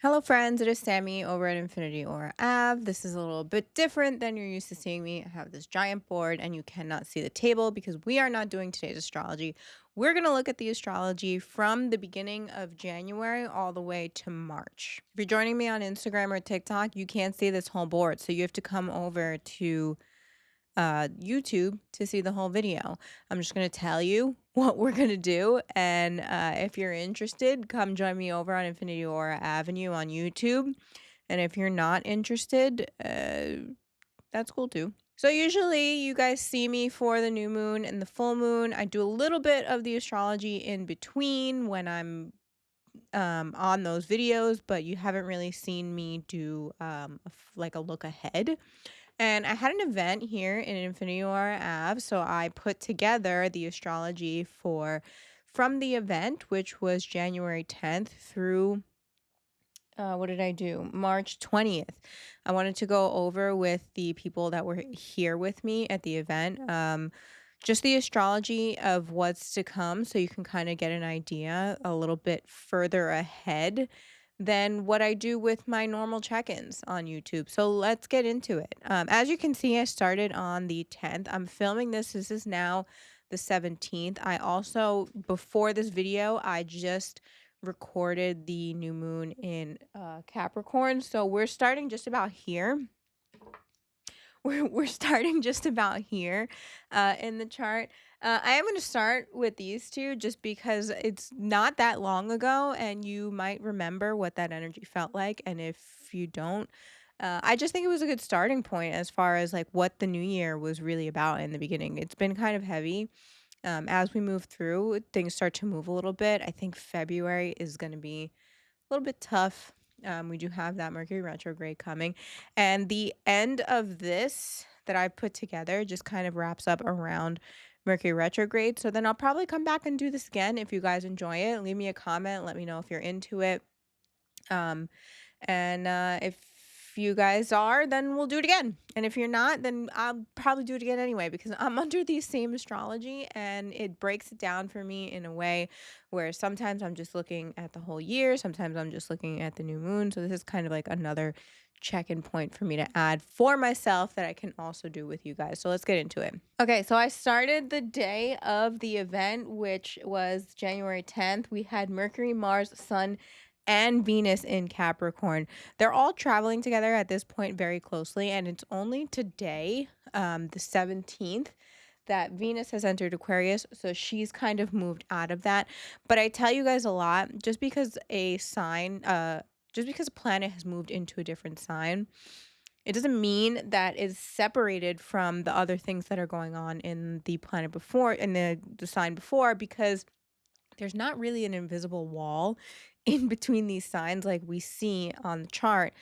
Hello, friends. It is Sammy over at Infinity Aura Ave. This is a little bit different than you're used to seeing me. I have this giant board, and you cannot see the table because we are not doing today's astrology. We're going to look at the astrology from the beginning of January all the way to March. If you're joining me on Instagram or TikTok, you can't see this whole board. So you have to come over to YouTube to see the whole video. I'm just going to tell you what we're going to do. And if you're interested, come join me over on Infinity Aura Avenue on YouTube. And if you're not interested, that's cool too. So usually you guys see me for the new moon and the full moon. I do a little bit of the astrology in between when I'm on those videos, but you haven't really seen me do like a look ahead. And I had an event here in Infinity War Ave, so I put together the astrology for from the event, which was January 10th through what did I do? March 20th. I wanted to go over with the people that were here with me at the event. Just the astrology of what's to come so you can kind of get an idea a little bit further ahead than what I do with my normal check-ins on YouTube. So let's get into it. As you can see, I started on the 10th. I'm filming this. This is now the 17th. I also, before this video, I just recorded the new moon in Capricorn. So we're starting just about here. We're starting just about here in the chart. I am going to start with these two just because it's not that long ago and you might remember what that energy felt like. And if you don't, I just think it was a good starting point as far as like what the new year was really about in the beginning. It's been kind of heavy. As we move through, things start to move a little bit. I think February is going to be a little bit tough. We do have that Mercury retrograde coming. And the end of this that I put together just kind of wraps up around Mercury retrograde. So then I'll probably come back and do this again if you guys enjoy it. Leave me a comment. Let me know if you're into it. Um, and if you guys are, then we'll do it again. And if you're not, then I'll probably do it again anyway because I'm under the same astrology and it breaks it down for me in a way where sometimes I'm just looking at the whole year, sometimes I'm just looking at the new moon. So this is kind of like another check-in point for me to add for myself that I can also do with you guys. So let's get into it. Okay, so I started the day of the event, which was January 10th. We had Mercury, Mars, Sun, and Venus in Capricorn. They're all traveling together at this point very closely, and it's only today, the 17th, that Venus has entered Aquarius, so she's kind of moved out of that. But I tell you guys a lot, just because a planet has moved into a different sign, it doesn't mean that it's separated from the other things that are going on in the planet before, in the sign before, because there's not really an invisible wall in between these signs like we see on the chart.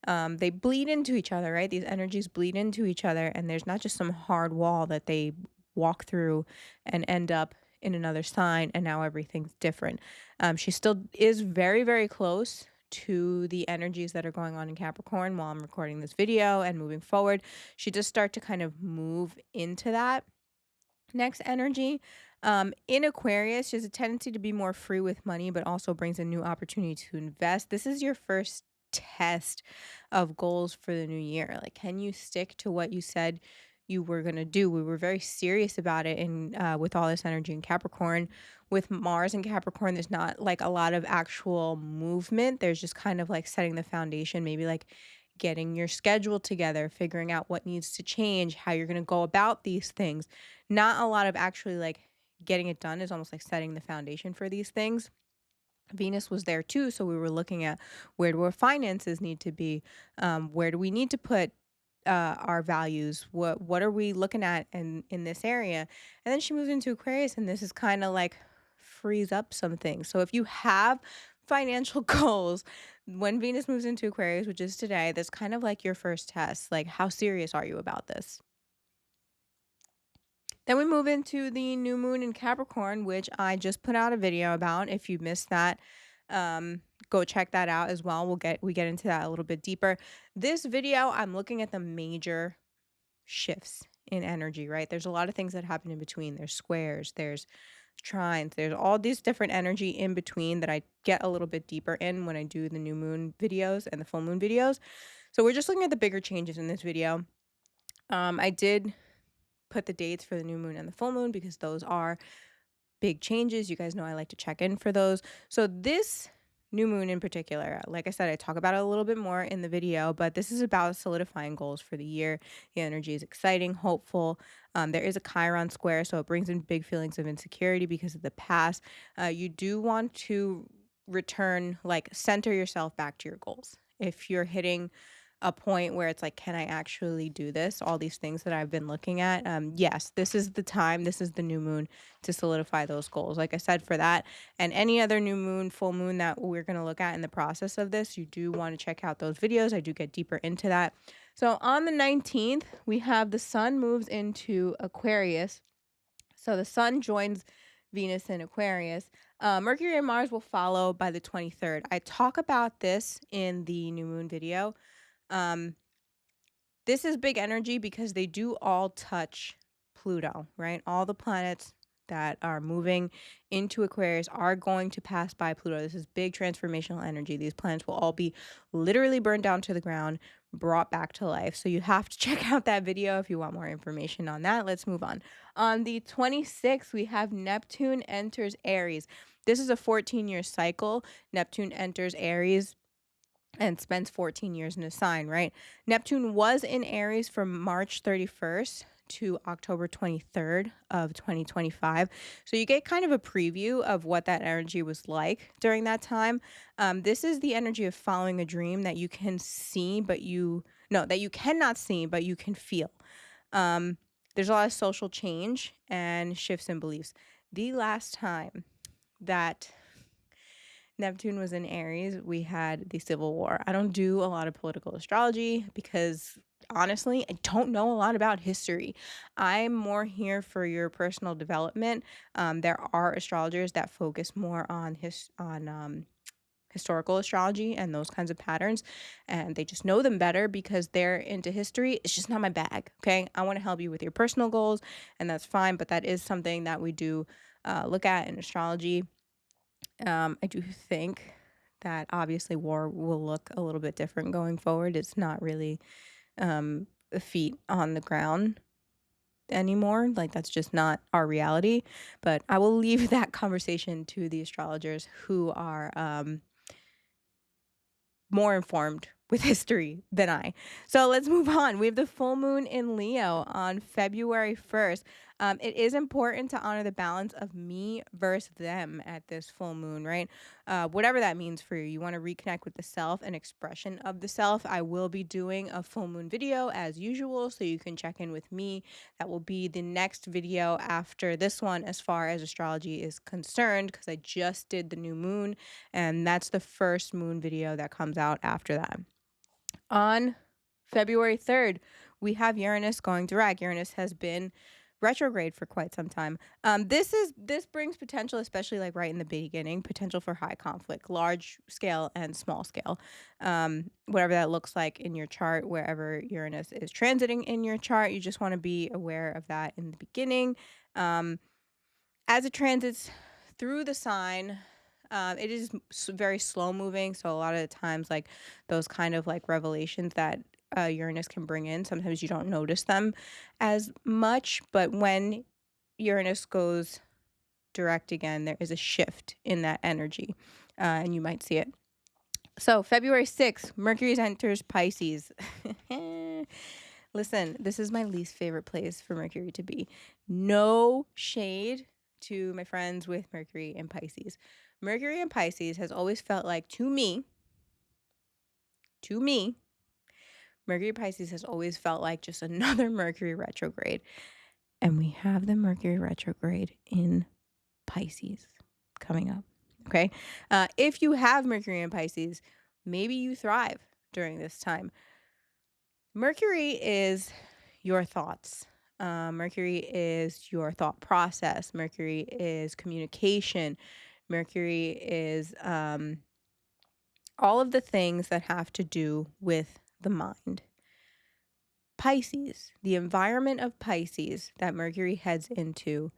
They bleed into each other, right? These energies bleed into each other, and there's not just some hard wall that they walk through and end up in another sign, and now everything's different. She still is very, very close to the energies that are going on in Capricorn while I'm recording this video and moving forward. She does start to kind of move into that next energy. In Aquarius, she has a tendency to be more free with money, but also brings a new opportunity to invest. This is your first test of goals for the new year. Like, can you stick to what you said you were going to do? We were very serious about it in with all this energy in Capricorn. With Mars and Capricorn, there's not like a lot of actual movement. There's just kind of like setting the foundation, maybe like getting your schedule together, figuring out what needs to change, how you're going to go about these things. Not a lot of actually like getting it done, is almost like setting the foundation for these things. Venus was there too, so we were looking at where do our finances need to be, where do we need to put our values, what are we looking at in this area. And then she moves into Aquarius, and this is kind of like frees up some things. So if you have financial goals, when Venus moves into Aquarius, which is today, that's kind of like your first test. Like, how serious are you about this? Then we move into the new moon in Capricorn, which I just put out a video about. If you missed that, go check that out as well. We get into that a little bit deeper. This video, I'm looking at the major shifts in energy, right? There's a lot of things that happen in between. There's squares, there's trines. There's all these different energy in between that I get a little bit deeper in when I do the new moon videos and the full moon videos. So we're just looking at the bigger changes in this video. I did put the dates for the new moon and the full moon because those are big changes. You guys know I like to check in for those. So this new moon in particular, like I said, I talk about it a little bit more in the video, but this is about solidifying goals for the year. The energy is exciting, hopeful. There is a Chiron square, so it brings in big feelings of insecurity because of the past. You do want to return, like center yourself back to your goals. If you're hitting a point where it's like, can I actually do this? All these things that I've been looking at. Yes, this is the time. This is the new moon to solidify those goals. Like I said, for that and any other new moon, full moon that we're going to look at in the process of this, you do want to check out those videos. I do get deeper into that. So on the 19th, we have the sun moves into Aquarius. So the sun joins Venus in Aquarius. Mercury and Mars will follow by the 23rd. I talk about this in the new moon video. Um, this is big energy because they do all touch Pluto, right? All the planets that are moving into Aquarius are going to pass by Pluto. This is big transformational energy. These planets will all be literally burned down to the ground, brought back to life. So you have to check out that video if you want more information on that. Let's move on. On the 26th, we have Neptune enters Aries. This is a 14-year cycle. Neptune enters Aries and spends 14 years in a sign, right? Neptune was in Aries from March 31st to October 23rd of 2025. So you get kind of a preview of what that energy was like during that time. This is the energy of following a dream that you can see, but that you cannot see, but you can feel. There's a lot of social change and shifts in beliefs. The last time that Neptune was in Aries, we had the Civil War. I don't do a lot of political astrology because honestly, I don't know a lot about history. I'm more here for your personal development. There are astrologers that focus more on historical astrology and those kinds of patterns, and they just know them better because they're into history. It's just not my bag. Okay, I want to help you with your personal goals, and that's fine. But that is something that we do look at in astrology. I do think that obviously war will look a little bit different going forward. It's not really a feet on the ground anymore. Like that's just not our reality. But I will leave that conversation to the astrologers who are more informed with history than I. So let's move on. We have the full moon in Leo on February 1st. It is important to honor the balance of me versus them at this full moon, right? Whatever that means for you. You want to reconnect with the self and expression of the self. I will be doing a full moon video as usual, so you can check in with me. That will be the next video after this one as far as astrology is concerned, because I just did the new moon, and that's the first moon video that comes out after that. On February 3rd, we have Uranus going direct. Uranus has been retrograde for quite some time. This brings potential, especially like right in the beginning, potential for high conflict, large scale and small scale. Whatever that looks like in your chart, wherever Uranus is transiting in your chart, you just want to be aware of that in the beginning. As it transits through the sign, it is very slow moving. So a lot of the times, like those kind of like revelations that Uranus can bring in, sometimes you don't notice them as much. But when Uranus goes direct again, there is a shift in that energy, and you might see it. So February 6th, Mercury enters Pisces. Listen, this is my least favorite place for Mercury to be. No shade to my friends with Mercury and Pisces. Mercury and Pisces has always felt like, to me, Mercury Pisces has always felt like just another Mercury retrograde. And we have the Mercury retrograde in Pisces coming up. Okay. If you have Mercury in Pisces, maybe you thrive during this time. Mercury is your thoughts. Mercury is your thought process. Mercury is communication. Mercury is all of the things that have to do with the mind. Pisces, the environment of Pisces that Mercury heads into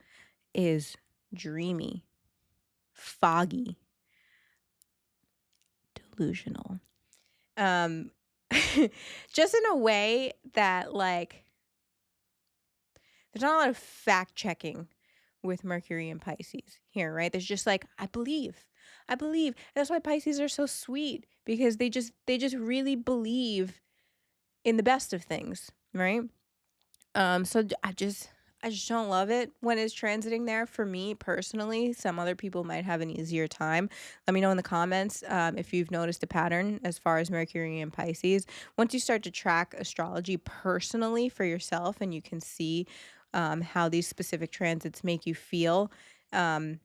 is dreamy, foggy, delusional. Um, just in a way that, like, there's not a lot of fact checking with Mercury and Pisces here, right? There's just like, I believe. I believe. That's why Pisces are so sweet, because they just really believe in the best of things, right? I just don't love it when it's transiting there. For me personally, some other people might have an easier time. Let me know in the comments if you've noticed a pattern as far as Mercury and Pisces. Once you start to track astrology personally for yourself, and you can see how these specific transits make you feel, um,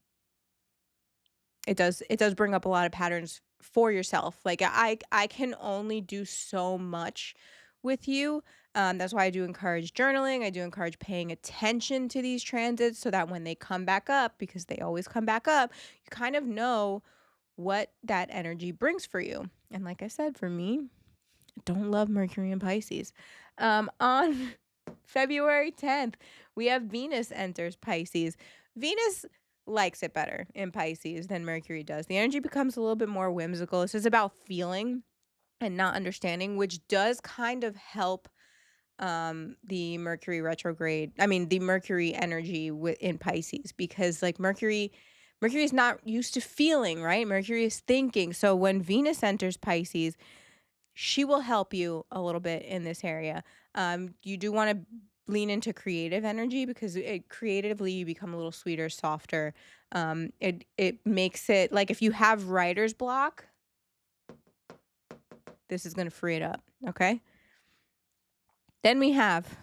it does bring up a lot of patterns for yourself. Like, I can only do so much with you. That's why I do encourage journaling. I do encourage paying attention to these transits, so that when they come back up, because they always come back up, you kind of know what that energy brings for you. And like I said, for me, I don't love Mercury and Pisces. On February 10th, we have Venus enters Pisces. Venus likes it better in Pisces than Mercury does. The energy becomes a little bit more whimsical. This is about feeling and not understanding, which does kind of help the Mercury retrograde. I mean, the Mercury energy in Pisces, because like Mercury is not used to feeling, right? Mercury is thinking. So when Venus enters Pisces, she will help you a little bit in this area. You do want to lean into creative energy, because creatively you become a little sweeter, softer. It makes it like, if you have writer's block, this is going to free it up. Okay. Then we have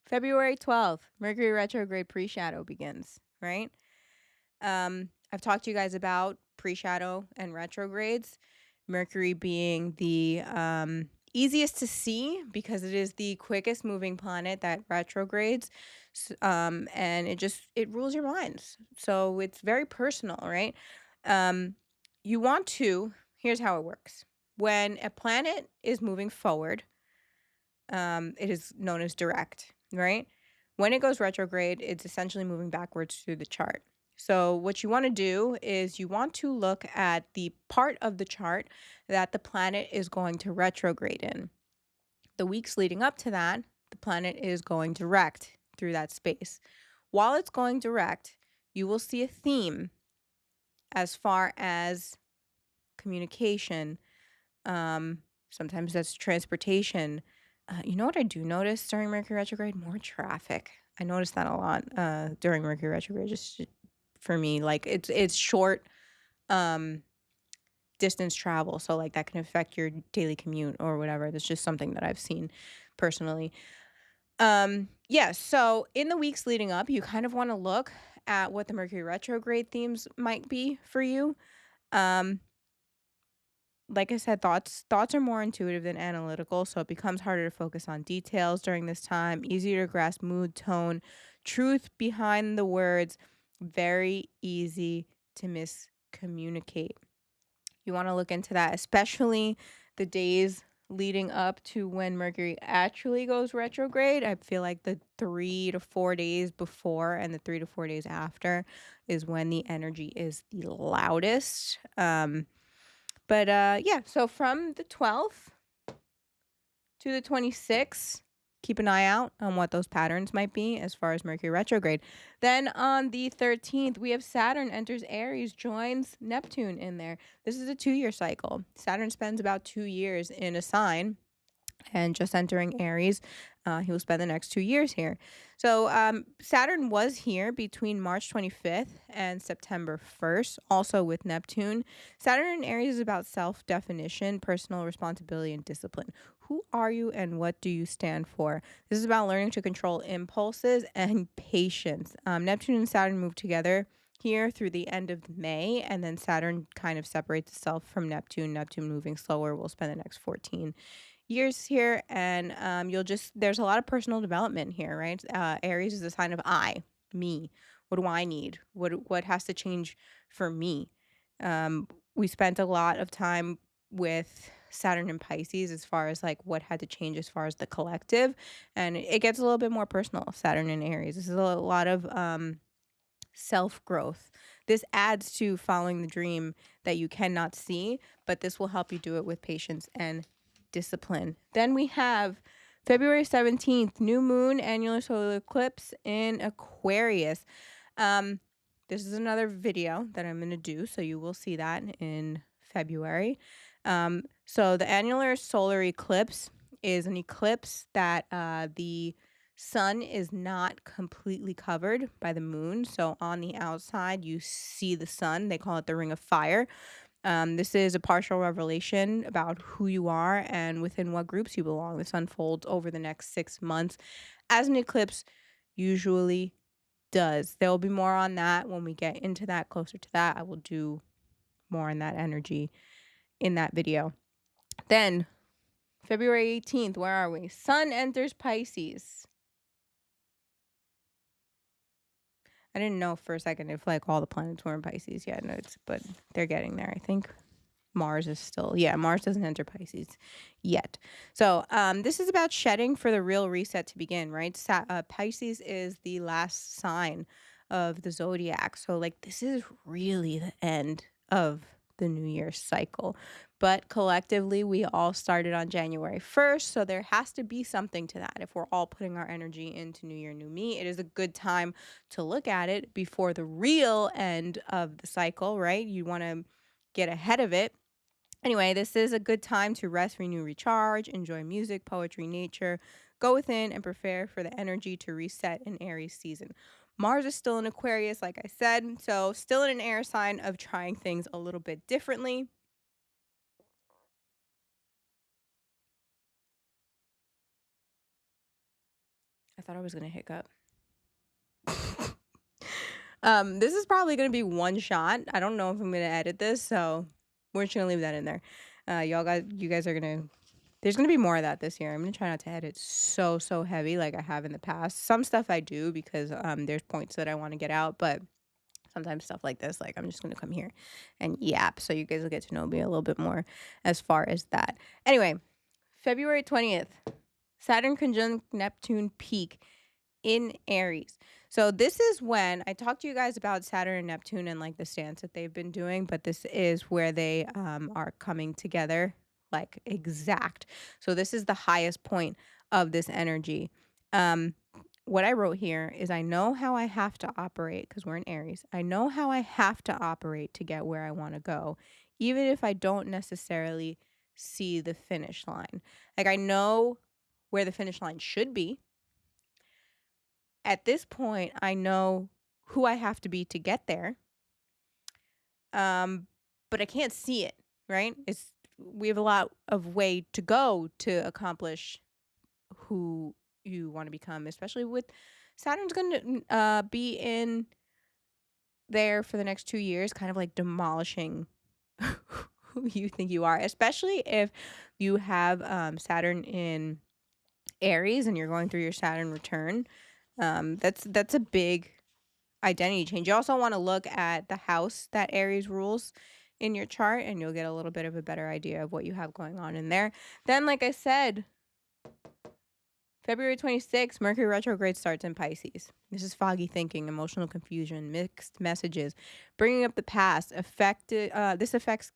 February 12th, Mercury retrograde pre-shadow begins, right? I've talked to you guys about pre-shadow and retrogrades. Mercury being the easiest to see, because it is the quickest moving planet that retrogrades, and it rules your minds. So it's very personal, right? Um, you want to. Here's how it works: when a planet is moving forward, it is known as direct, right? When it goes retrograde, it's essentially moving backwards through the chart. So, what you want to do is you want to look at the part of the chart that the planet is going to retrograde in. The weeks leading up to that, the planet is going direct through that space. While it's going direct, you will see a theme as far as communication. Sometimes that's transportation. You know what I do notice during Mercury retrograde? More traffic. I notice that a lot during Mercury retrograde. Just for me, like, it's short um, distance travel, so like that can affect your daily commute or whatever. That's just something that I've seen personally. Yeah. So in the weeks leading up, you kind of want to look at what the Mercury retrograde themes might be for you. Um, like I said, thoughts are more intuitive than analytical, so it becomes harder to focus on details during this time, easier to grasp mood, tone, truth behind the words, very easy to miscommunicate. You want to look into that, especially the days leading up to when Mercury actually goes retrograde. I feel like the 3 to 4 days before and the 3 to 4 days after is when the energy is the loudest. But yeah, so from the 12th to the 26th, keep an eye out on what those patterns might be as far as Mercury retrograde. Then on the 13th, we have Saturn enters Aries, joins Neptune in there. This is a 2-year cycle. Saturn spends about 2 years in a sign, and just entering Aries, he will spend the next 2 years here. So Saturn was here between March 25th and September 1st, also with Neptune. Saturn in Aries is about self-definition, personal responsibility, and discipline. Who are you and what do you stand for? This is about learning to control impulses and patience. Neptune and Saturn move together here through the end of May, and then Saturn kind of separates itself from Neptune. Neptune moving slower will spend the next 14 years here, and there's a lot of personal development here, right? Aries is a sign of me. What do I need? What has to change for me? We spent a lot of time with Saturn and Pisces as far as like what had to change as far as the collective, and it gets a little bit more personal. Saturn and Aries, this is a lot of self growth. This adds to following the dream that you cannot see, but this will help you do it with patience and discipline. Then we have February 17th, new moon, annular solar eclipse in Aquarius. Um, this is another video that I'm going to do, so you will see that in February. So the annular solar eclipse is an eclipse that the sun is not completely covered by the moon. So on the outside, you see the sun. They call it the ring of fire. This is a partial revelation about who you are and within what groups you belong. This unfolds over the next 6 months as an eclipse usually does. There will be more on that when we get into that, closer to that. I will do more on that energy in that video. Then, February 18th, where are we? Sun enters Pisces. I didn't know for a second if like all the planets were in Pisces. Yeah, no, but they're getting there, I think. Mars is still, yeah, Mars doesn't enter Pisces yet. So this is about shedding for the real reset to begin, right? Pisces is the last sign of the zodiac. So like this is really the end of the New Year's cycle. But collectively, we all started on January 1st. So there has to be something to that. If we're all putting our energy into New Year, New Me, it is a good time to look at it before the real end of the cycle, right? You want to get ahead of it. Anyway, this is a good time to rest, renew, recharge, enjoy music, poetry, nature, go within and prepare for the energy to reset in Aries season. Mars is still in Aquarius, like I said, so still in an air sign of trying things a little bit differently. I thought I was going to hiccup. This is probably going to be one shot. I don't know if I'm going to edit this, so we're just going to leave that in there. You guys are going to There's going to be more of that this year. I'm going to try not to edit so heavy like I have in the past. Some stuff I do because there's points that I want to get out, but sometimes stuff like this, like I'm just going to come here and yap so you guys will get to know me a little bit more as far as that. Anyway, February 20th, Saturn conjunct Neptune peak in Aries. So this is when I talked to you guys about Saturn and Neptune and like the stance that they've been doing, but this is where they are coming together like exact. So this is the highest point of this energy. What I wrote here is I know how I have to operate because we're in Aries. I know how I have to operate to get where I want to go, even if I don't necessarily see the finish line. Like I know where the finish line should be. At this point, I know who I have to be to get there. But I can't see it, right? We have a lot of way to go to accomplish who you want to become, especially with Saturn's going to be in there for the next 2 years, kind of like demolishing who you think you are, especially if you have Saturn in Aries and you're going through your Saturn return. That's a big identity change. You also want to look at the house that Aries rules in your chart, and you'll get a little bit of a better idea of what you have going on in there. Then, like I said, February 26th, Mercury retrograde starts in Pisces. This is foggy thinking, emotional confusion, mixed messages, bringing up the past. This affects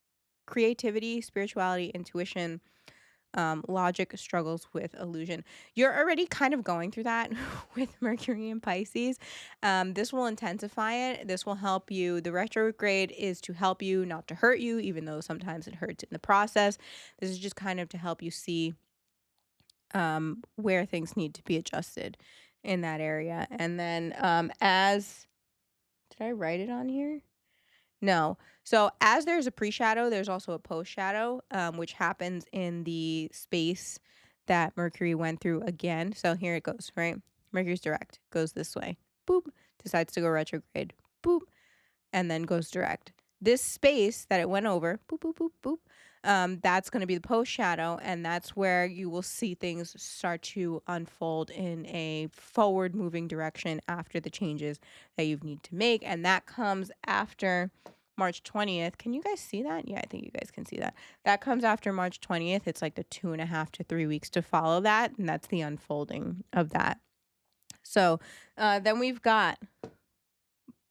creativity, spirituality, intuition, logic struggles with illusion. You're already kind of going through that with Mercury and Pisces. This will intensify it. This will help you. The retrograde is to help you, not to hurt you, even though sometimes it hurts in the process. This is just kind of to help you see where things need to be adjusted in that area. And then did I write it on here? No. So as there's a pre-shadow, there's also a post-shadow, which happens in the space that Mercury went through again. So here it goes, right? Mercury's direct, goes this way. Boop. Decides to go retrograde. Boop. And then goes direct. This space that it went over, boop, boop, boop, boop, that's going to be the post shadow, and that's where you will see things start to unfold in a forward moving direction after the changes that you need to make. And that comes after March 20th. Can you guys see that? Yeah, I think you guys can see that. That comes after March 20th. It's like the 2.5 to 3 weeks to follow that, and that's the unfolding of that. So then we've got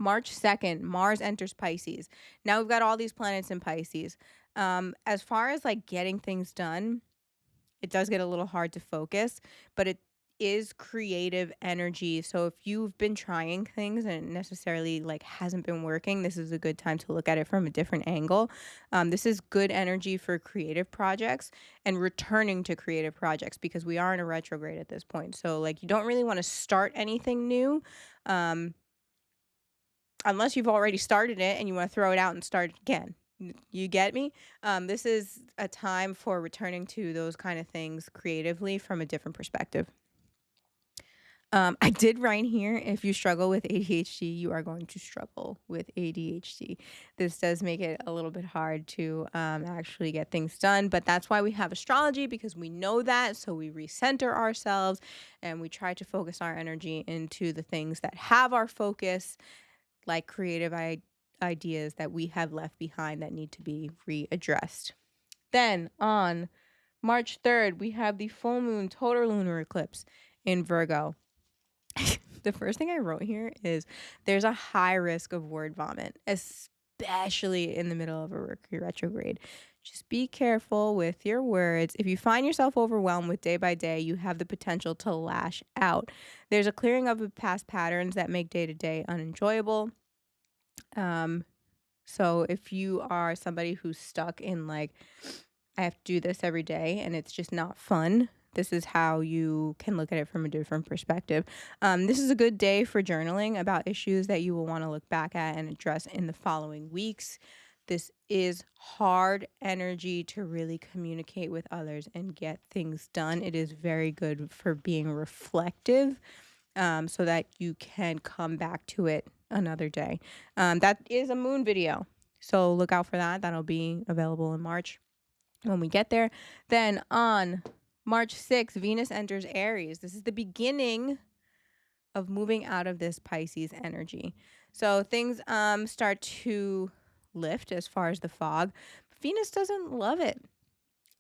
March 2nd, Mars enters Pisces. Now we've got all these planets in Pisces. As far as like getting things done, it does get a little hard to focus, but it is creative energy. So if you've been trying things and it necessarily like hasn't been working, this is a good time to look at it from a different angle. This is good energy for creative projects and returning to creative projects because we are in a retrograde at this point. So like you don't really want to start anything new. Um, unless you've already started it and you want to throw it out and start it again. You get me? This is a time for returning to those kind of things creatively from a different perspective. I did write here, if you struggle with ADHD, you are going to struggle with ADHD. This does make it a little bit hard to actually get things done, but that's why we have astrology because we know that. So we recenter ourselves and we try to focus our energy into the things that have our focus, like creative ideas that we have left behind that need to be readdressed. Then on March 3rd, we have the full moon total lunar eclipse in Virgo. The first thing I wrote here is there's a high risk of word vomit, especially in the middle of a Mercury retrograde. Just be careful with your words. If you find yourself overwhelmed with day by day, you have the potential to lash out. There's a clearing up of past patterns that make day to day unenjoyable. Um, so if you are somebody who's stuck in like, I have to do this every day and it's just not fun, this is how you can look at it from a different perspective. This is a good day for journaling about issues that you will want to look back at and address in the following weeks. This is hard energy to really communicate with others and get things done. It is very good for being reflective, so that you can come back to it another day. That is a moon video. So look out for that. That'll be available in March when we get there. Then on March 6th, Venus enters Aries. This is the beginning of moving out of this Pisces energy. So things start to lift as far as the fog. Venus doesn't love it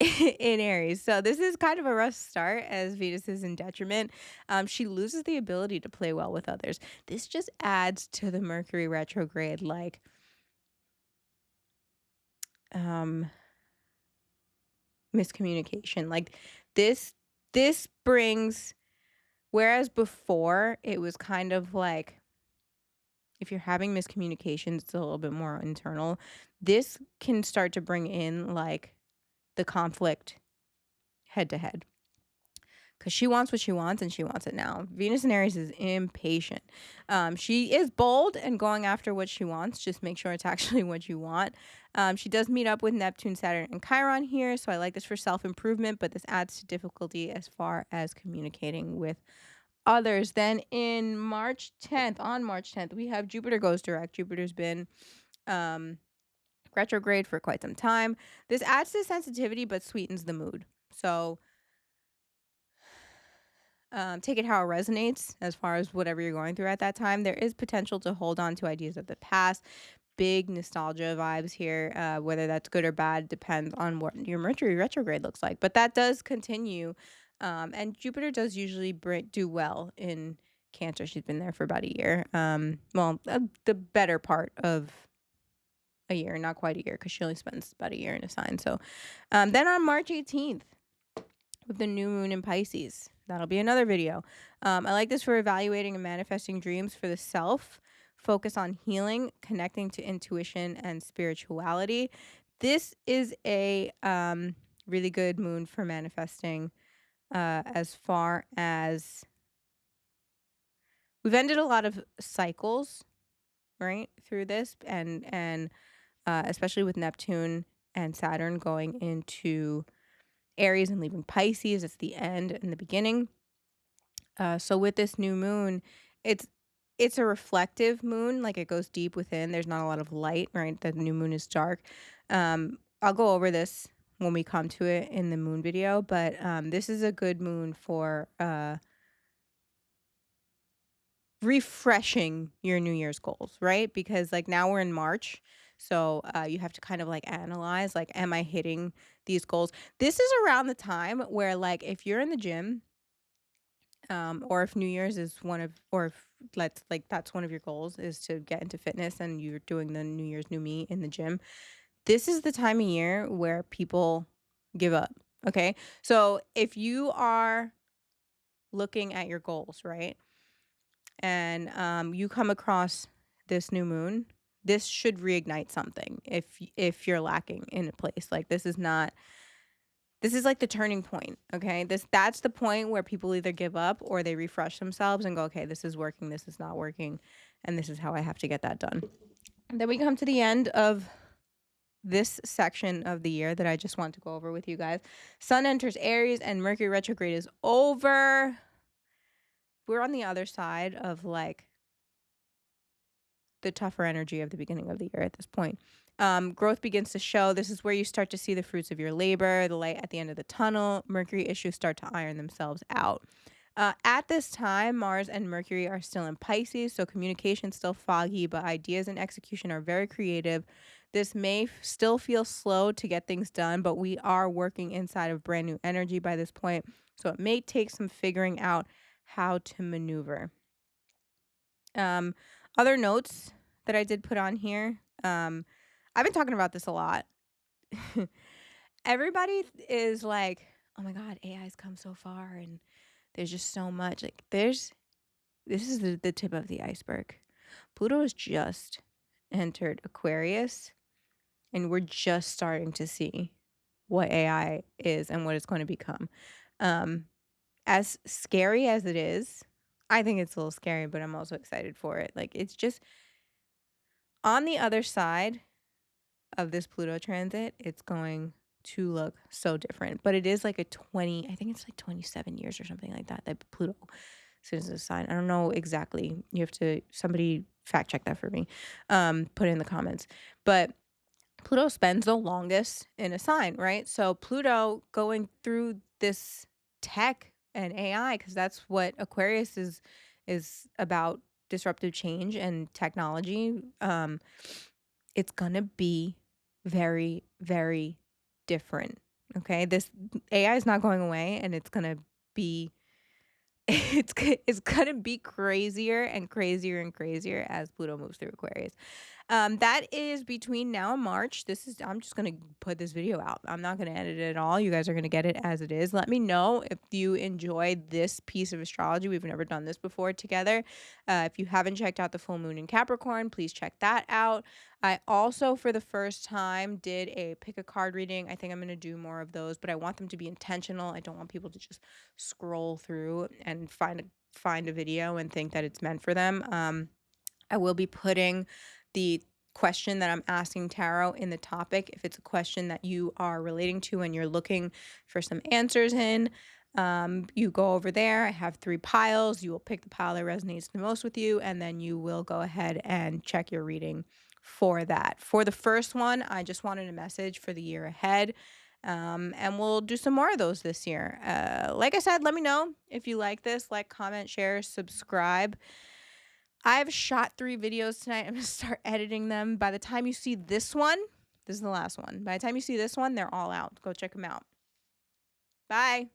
in Aries. So this is kind of a rough start as Venus is in detriment. She loses the ability to play well with others. This just adds to the Mercury retrograde, like miscommunication. Like this this brings, whereas before it was kind of like if you're having miscommunications, it's a little bit more internal. This can start to bring in like the conflict head to head. Because she wants what she wants and she wants it now. Venus in Aries is impatient. She is bold and going after what she wants. Just make sure it's actually what you want. She does meet up with Neptune, Saturn, and Chiron here. So I like this for self-improvement, but this adds to difficulty as far as communicating with others. Then in March 10th, on March 10th, we have Jupiter goes direct. Jupiter's been retrograde for quite some time. This adds to sensitivity, but sweetens the mood. So take it how it resonates as far as whatever you're going through at that time. There is potential to hold on to ideas of the past. Big nostalgia vibes here. Whether that's good or bad depends on what your Mercury retrograde looks like. But that does continue. And Jupiter does usually do well in Cancer. She's been there for about a year. The better part of a year, not quite a year, because she only spends about a year in a sign. So then on March 18th, with the new moon in Pisces. That'll be another video. I like this for evaluating and manifesting dreams for the self. Focus on healing, connecting to intuition and spirituality. This is a really good moon for manifesting, as far as we've ended a lot of cycles, right, through this, and especially with Neptune and Saturn going into Aries and leaving Pisces. It's the end and the beginning. So with this new moon, it's it's a reflective moon, like it goes deep within. There's not a lot of light, right? The new moon is dark. I'll go over this when we come to it in the moon video, but this is a good moon for refreshing your New Year's goals, right? Because like now we're in March. So you have to kind of like analyze, like, am I hitting these goals? This is around the time where like if you're in the gym, Or if New Year's is one of, or if let's like that's one of your goals is to get into fitness and you're doing the New Year's new me in the gym. This is the time of year where people give up. Okay. So if you are looking at your goals, right? And you come across this new moon, this should reignite something if you're lacking in a place. Like this is not, this is like the turning point, okay? That's the point where people either give up or they refresh themselves and go, okay, this is working, this is not working, and this is how I have to get that done. And then we come to the end of this section of the year that I just want to go over with you guys. Sun enters Aries and Mercury retrograde is over. We're on the other side of like the tougher energy of the beginning of the year at this point. Growth begins to show. This is where you start to see the fruits of your labor, the light at the end of the tunnel. Mercury issues start to iron themselves out. At this time, Mars and Mercury are still in Pisces, so communication's still foggy, but ideas and execution are very creative. This may still feel slow to get things done, but we are working inside of brand new energy by this point, so it may take some figuring out how to maneuver. Um, Other notes that I did put on here. I've been talking about this a lot. Everybody is like, "Oh my God, AI's come so far, and there's just so much." Like, this is the tip of the iceberg. Pluto has just entered Aquarius, and we're just starting to see what AI is and what it's going to become. Um, as scary as it is, I think it's a little scary, but I'm also excited for it. Like, it's just on the other side of this Pluto transit, it's going to look so different. But it is like a 20, I think it's like 27 years or something like that, that Pluto is a sign. I don't know exactly. You have to, somebody fact check that for me. Put it in the comments. But Pluto spends the longest in a sign, right? So Pluto going through this tech and AI, because that's what Aquarius is about, disruptive change and technology. It's gonna be very, very different. Okay. This AI is not going away and it's gonna be it's gonna be crazier and crazier and crazier as Pluto moves through Aquarius. That is between now and March. I'm just gonna put this video out. I'm not gonna edit it at all. You guys are gonna get it as it is. Let me know if you enjoyed this piece of astrology. We've never done this before together. If you haven't checked out the full moon in Capricorn, please check that out. I also, for the first time, did a pick a card reading. I think I'm gonna do more of those, but I want them to be intentional. I don't want people to just scroll through and find a video and think that it's meant for them. I will be putting the question that I'm asking tarot in the topic. If it's a question that you are relating to and you're looking for some answers in, you go over there. I have 3 piles. You will pick the pile that resonates the most with you, and then you will go ahead and check your reading for that. For the first one, I just wanted a message for the year ahead. And we'll do some more of those this year. Like I said, let me know if you like this. Like, comment, share, subscribe. I've shot 3 videos tonight. I'm going to start editing them. By the time you see this one, this is the last one. By the time you see this one, they're all out. Go check them out. Bye.